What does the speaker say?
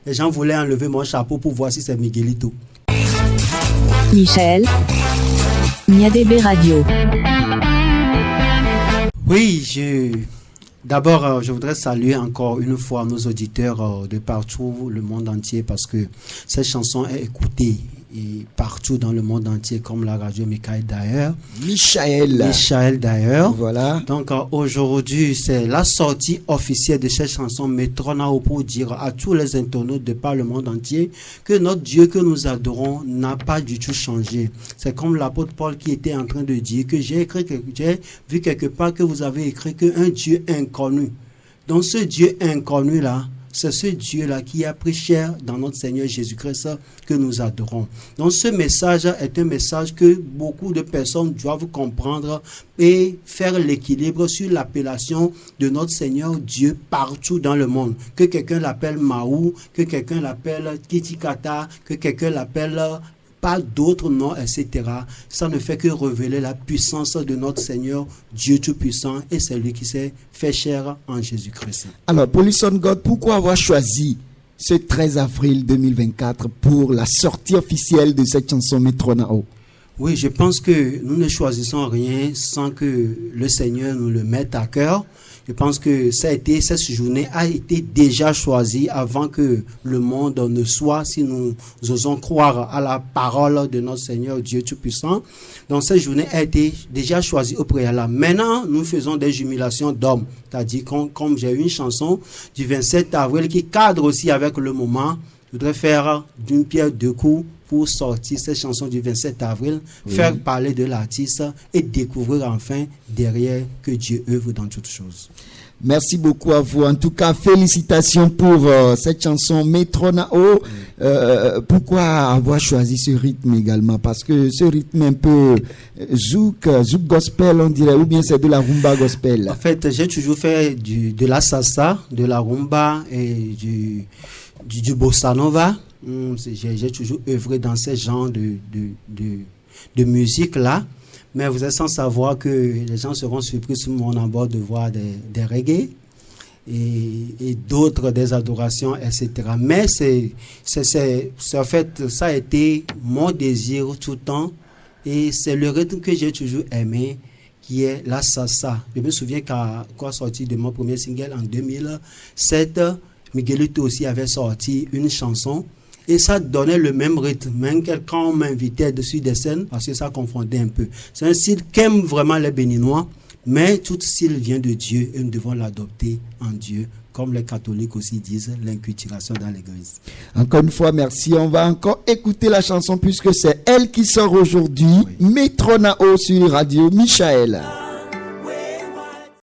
les gens voulaient enlever mon chapeau pour voir si c'est Miguelito. Michael, Miadebe Radio. Oui, d'abord, je voudrais saluer encore une fois nos auditeurs de partout, le monde entier, parce que cette chanson est écoutée et partout dans le monde entier, comme la radio Michael d'ailleurs. Michael d'ailleurs. Voilà. Donc aujourd'hui, c'est la sortie officielle de cette chanson Metronao pour dire à tous les internautes de par le monde entier que notre Dieu que nous adorons n'a pas du tout changé. C'est comme l'apôtre Paul qui était en train de dire que j'ai vu quelque part que vous avez écrit qu'un Dieu inconnu. Donc ce Dieu inconnu là, c'est ce Dieu-là qui a pris chair dans notre Seigneur Jésus-Christ que nous adorons. Donc ce message est un message que beaucoup de personnes doivent comprendre et faire l'équilibre sur l'appellation de notre Seigneur Dieu partout dans le monde. Que quelqu'un l'appelle Mahou, que quelqu'un l'appelle Kitikata, que quelqu'un l'appelle pas d'autres noms, etc. Ça ne fait que révéler la puissance de notre Seigneur Dieu Tout-Puissant et c'est lui qui s'est fait chair en Jésus-Christ. Alors, Police on God, pourquoi avoir choisi ce 13 avril 2024 pour la sortie officielle de cette chanson Metronao? Oui, je pense que nous ne choisissons rien sans que le Seigneur nous le mette à cœur. Je pense que cette journée a été déjà choisie avant que le monde ne soit, si nous osons croire à la parole de notre Seigneur Dieu Tout-Puissant. Donc cette journée a été déjà choisie au préalable. Maintenant, nous faisons des jubilations d'hommes. C'est-à-dire comme j'ai une chanson du 27 avril qui cadre aussi avec le moment, je voudrais faire d'une pierre deux coups pour sortir cette chanson du 27 avril, faire parler de l'artiste et découvrir enfin derrière que Dieu œuvre dans toutes choses. Merci beaucoup à vous. En tout cas, félicitations pour cette chanson Metronao. Pourquoi avoir choisi ce rythme également? Parce que ce rythme un peu zouk gospel, on dirait, ou bien c'est de la rumba gospel? En fait, j'ai toujours fait de la salsa, de la rumba et du bossa nova. J'ai toujours œuvré dans ce genre de musique-là. Mais vous êtes sans savoir que les gens seront surpris sur mon abord de voir des reggae et d'autres, des adorations, etc. Mais en fait, ça a été mon désir tout le temps. Et c'est le rythme que j'ai toujours aimé, qui est la salsa. Je me souviens quand sorti de mon premier single en 2007, Miguelito aussi avait sorti une chanson. Et ça donnait le même rythme, même quand on m'invitait dessus des scènes, parce que ça confondait un peu. C'est un style qu'aiment vraiment les Béninois, mais tout style vient de Dieu et nous devons l'adopter en Dieu, comme les catholiques aussi disent, l'inculturation dans l'église. Encore une fois, merci. On va encore écouter la chanson puisque c'est elle qui sort aujourd'hui, Metronao sur Radio Michael.